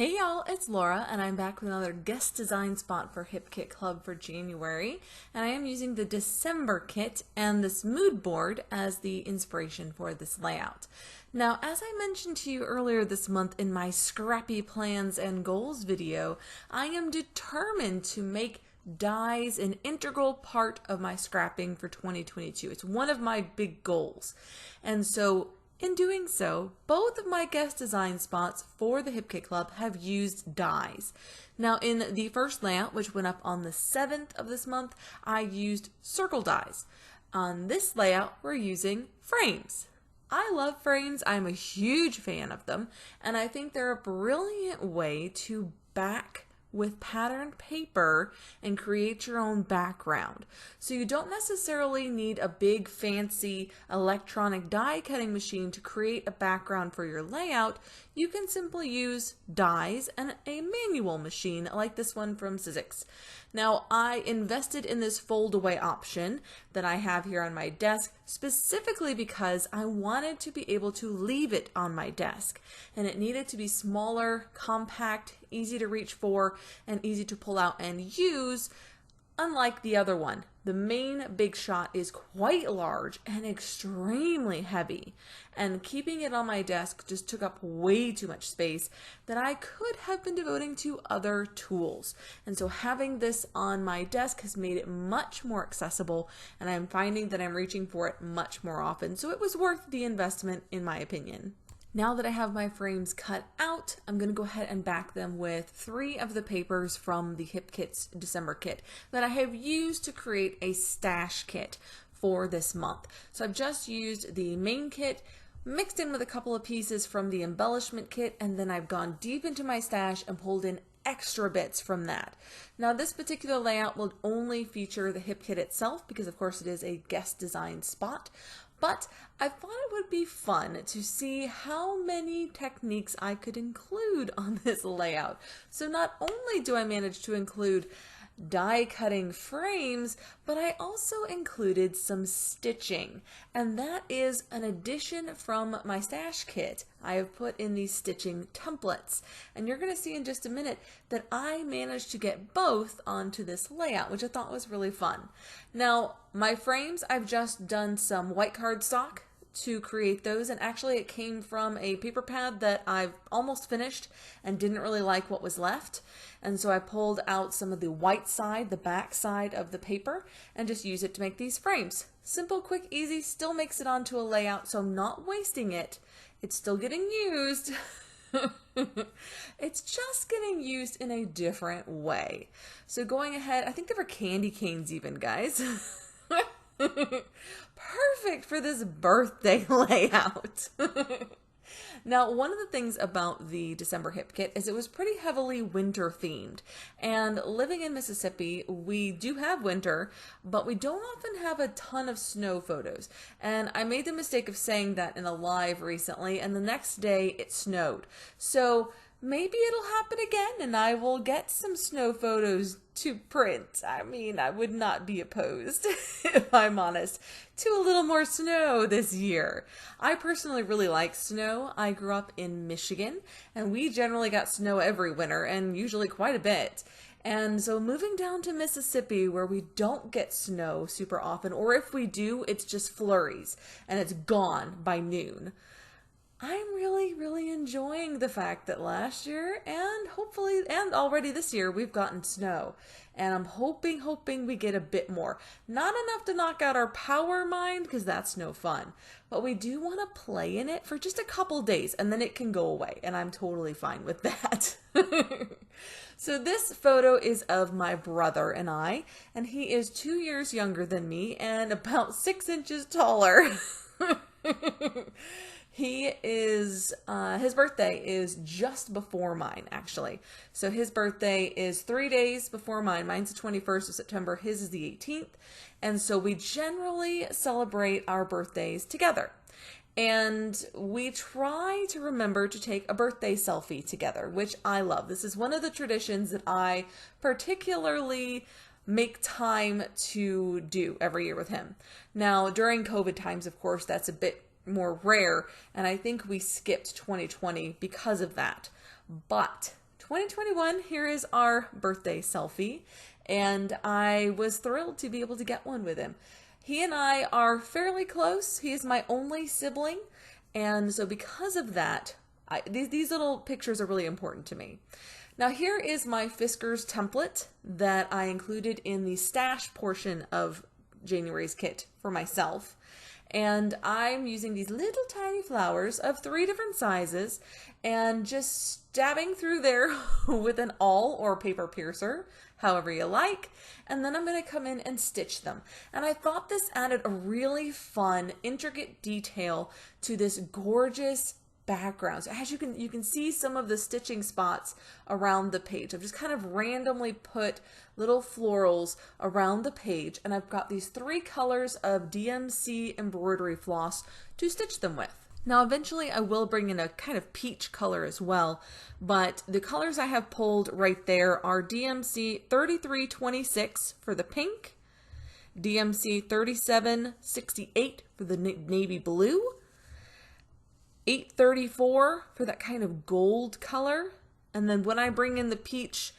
Hey y'all, it's Laura and I'm back with another guest design spot for Hip Kit Club for January, and I am using the December kit and this mood board as the inspiration for this layout. Now, as I mentioned to you earlier this month in my Scrappy Plans and Goals video, I am determined to make dies an integral part of my scrapping for 2022. It's one of my big goals. And so in doing so, both of my guest design spots for the Hip Kit Club have used dies. Now in the first layout, which went up on the 7th of this month, I used circle dies. On this layout, we're using frames. I love frames, I'm a huge fan of them, and I think they're a brilliant way to back with patterned paper and create your own background. So you don't necessarily need a big fancy electronic die cutting machine to create a background for your layout. You can simply use dies and a manual machine like this one from Sizzix. Now, I invested in this fold away option that I have here on my desk specifically because I wanted to be able to leave it on my desk, and it needed to be smaller, compact, easy to reach for, and easy to pull out and use, unlike the other one. The main Big Shot is quite large and extremely heavy, and keeping it on my desk just took up way too much space that I could have been devoting to other tools. And so having this on my desk has made it much more accessible, and I'm finding that I'm reaching for it much more often, so it was worth the investment in my opinion. Now that I have my frames cut out, I'm going to go ahead and back them with 3 of the papers from the Hip Kit's December kit that I have used to create a stash kit for this month. So I've just used the main kit, mixed in with a couple of pieces from the embellishment kit, and then I've gone deep into my stash and pulled in extra bits from that. Now this particular layout will only feature the Hip Kit itself because of course it is a guest design spot, but I thought it would be fun to see how many techniques I could include on this layout. So not only do I manage to include die cutting frames, but I also included some stitching, and that is an addition from my stash kit. I have put in these stitching templates, and you're going to see in just a minute that I managed to get both onto this layout, which I thought was really fun. Now, my frames, I've just done some white cardstock to create those, and actually it came from a paper pad that I've almost finished and didn't really like what was left, and so I pulled out some of the white side, the back side of the paper, and just used it to make these frames. Simple, quick, easy, still makes it onto a layout, so I'm not wasting it. It's still getting used. It's just getting used in a different way. So going ahead, I think there were candy canes even, guys. Perfect for this birthday layout. Now, one of the things about the December Hip Kit is it was pretty heavily winter themed. And living in Mississippi, we do have winter, but we don't often have a ton of snow photos. And I made the mistake of saying that in a live recently, and the next day it snowed. So maybe it'll happen again and I will get some snow photos to print. I mean, I would not be opposed, if I'm honest, to a little more snow this year. I personally really like snow. I grew up in Michigan and we generally got snow every winter and usually quite a bit. And so moving down to Mississippi where we don't get snow super often, or if we do, it's just flurries and it's gone by noon. I'm really enjoying the fact that last year and hopefully and already this year we've gotten snow, and I'm hoping we get a bit more. Not enough to knock out our power mind because that's no fun, but we do want to play in it for just a couple days and then it can go away, and I'm totally fine with that. So this photo is of my brother and I, and he is 2 years younger than me and about 6 inches taller. He is, his birthday is just before mine, actually. So his birthday is 3 days before mine. Mine's the 21st of September. His is the 18th. And so we generally celebrate our birthdays together. And we try to remember to take a birthday selfie together, which I love. This is one of the traditions that I particularly make time to do every year with him. Now, during COVID times, of course, that's a bit more rare, and I think we skipped 2020 because of that. But 2021, here is our birthday selfie, and I was thrilled to be able to get one with him. He and I are fairly close. He is my only sibling, and so because of that, these little pictures are really important to me. Now here is my Fiskars template that I included in the stash portion of January's kit for myself. And I'm using these little tiny flowers of 3 different sizes and just stabbing through there with an awl or paper piercer, however you like. And then I'm going to come in and stitch them. And I thought this added a really fun, intricate detail to this gorgeous background. So as you can see some of the stitching spots around the page. I've just kind of randomly put little florals around the page, and I've got these 3 colors of DMC embroidery floss to stitch them with. Now eventually I will bring in a kind of peach color as well, but the colors I have pulled right there are DMC 3326 for the pink, DMC 3768 for the navy blue, 834 for that kind of gold color, and then when I bring in the peach,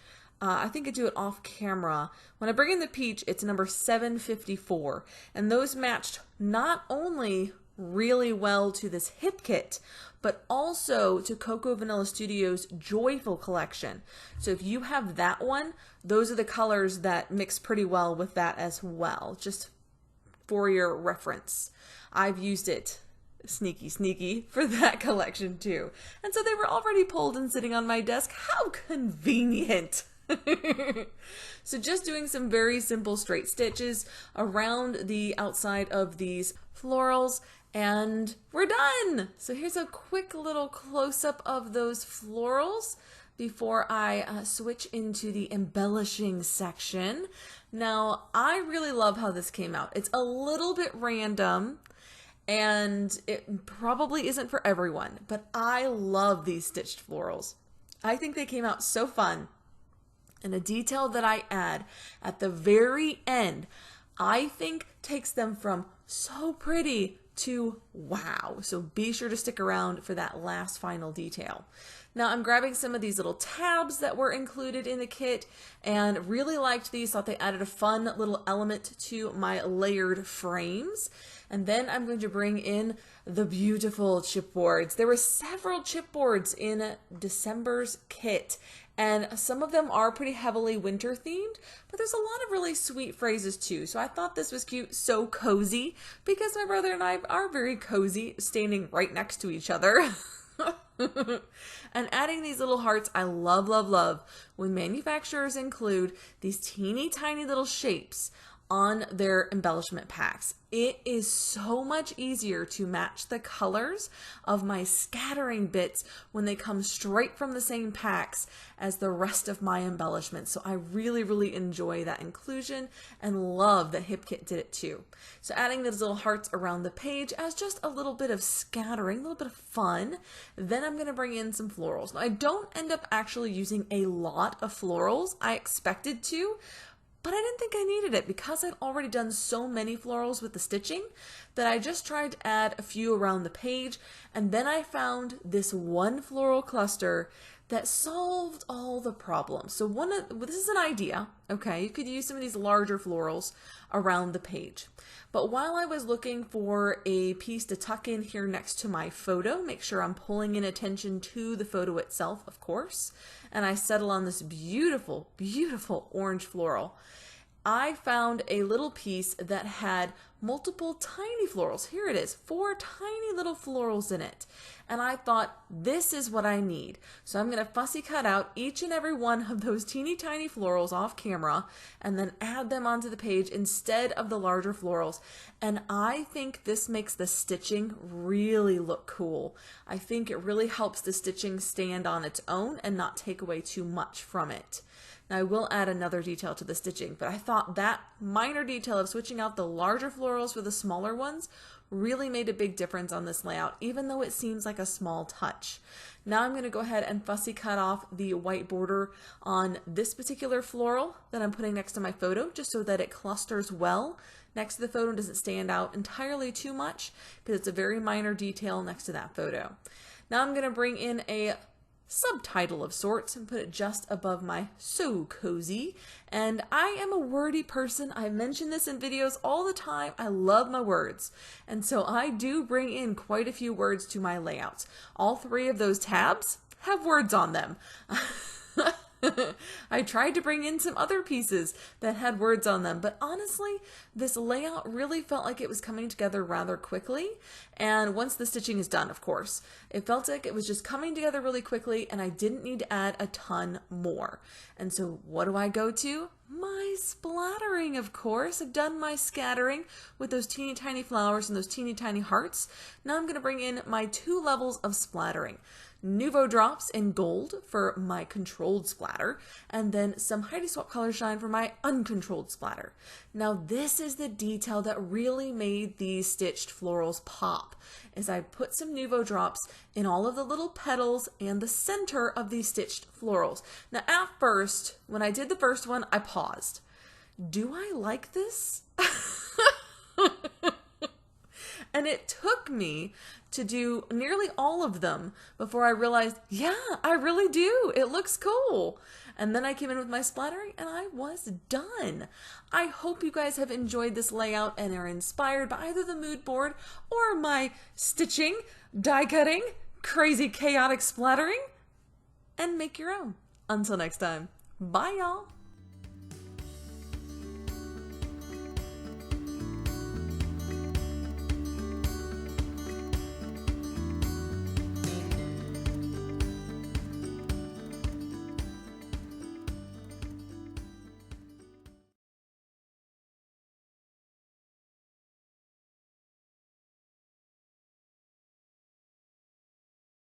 I think I do it off camera. When I bring in the peach, it's number 754, and those matched not only really well to this hip kit, but also to Cocoa Vanilla Studios' Joyful collection. So if you have that one, those are the colors that mix pretty well with that as well, just for your reference. I've used it sneaky for that collection too. And so they were already pulled and sitting on my desk. How convenient. So just doing some very simple straight stitches around the outside of these florals and we're done. So here's a quick little close-up of those florals before I switch into the embellishing section. Now I really love how this came out. It's a little bit random and it probably isn't for everyone, but I love these stitched florals. I think they came out so fun. And a detail that I add at the very end, I think takes them from so pretty to wow. So be sure to stick around for that last final detail. Now I'm grabbing some of these little tabs that were included in the kit and really liked these, thought they added a fun little element to my layered frames. And then I'm going to bring in the beautiful chipboards. There were several chipboards in December's kit, and some of them are pretty heavily winter themed, but there's a lot of really sweet phrases too. So I thought this was cute, so cozy, because my brother and I are very cozy, standing right next to each other. And adding these little hearts, I love when manufacturers include these teeny tiny little shapes on their embellishment packs. It is so much easier to match the colors of my scattering bits when they come straight from the same packs as the rest of my embellishments. So I really enjoy that inclusion and love that Hip Kit did it too. So adding those little hearts around the page as just a little bit of scattering, a little bit of fun. Then I'm gonna bring in some florals. Now I don't end up actually using a lot of florals. I expected to, but I didn't think I needed it because I'd already done so many florals with the stitching that I just tried to add a few around the page, and then I found this one floral cluster that solved all the problems. So this is an idea, okay? You could use some of these larger florals around the page. But while I was looking for a piece to tuck in here next to my photo, make sure I'm pulling in attention to the photo itself, of course, and I settle on this beautiful orange floral, I found a little piece that had multiple tiny florals. Here it is, 4 tiny little florals in it. And I thought, this is what I need. So I'm going to fussy cut out each and every one of those teeny tiny florals off camera and then add them onto the page instead of the larger florals. And I think this makes the stitching really look cool. I think it really helps the stitching stand on its own and not take away too much from it. Now I will add another detail to the stitching, but I thought that minor detail of switching out the larger florals for the smaller ones really made a big difference on this layout, even though it seems like a small touch. Now I'm going to go ahead and fussy cut off the white border on this particular floral that I'm putting next to my photo, just so that it clusters well next to the photo and doesn't stand out entirely too much, because it's a very minor detail next to that photo. Now I'm going to bring in a subtitle of sorts and put it just above my "so cozy." And I am a wordy person. I mention this in videos all the time. I love my words. And so I do bring in quite a few words to my layouts. All 3 of those tabs have words on them. I tried to bring in some other pieces that had words on them, but honestly, this layout really felt like it was coming together rather quickly. And once the stitching is done, of course, it felt like it was just coming together really quickly and I didn't need to add a ton more. And so what do I go to? My splattering, of course. I've done my scattering with those teeny tiny flowers and those teeny tiny hearts. Now I'm going to bring in my 2 levels of splattering. Nuvo drops in gold for my controlled splatter, and then some Heidi Swap color shine for my uncontrolled splatter. Now this is the detail that really made these stitched florals pop, is I put some Nuvo drops in all of the little petals and the center of these stitched florals. Now at first, when I did the first one, I paused. Do I like this? And it took me to do nearly all of them before I realized, yeah, I really do. It looks cool. And then I came in with my splattering and I was done. I hope you guys have enjoyed this layout and are inspired by either the mood board or my stitching, die cutting, crazy chaotic splattering, and make your own. Until next time, bye y'all.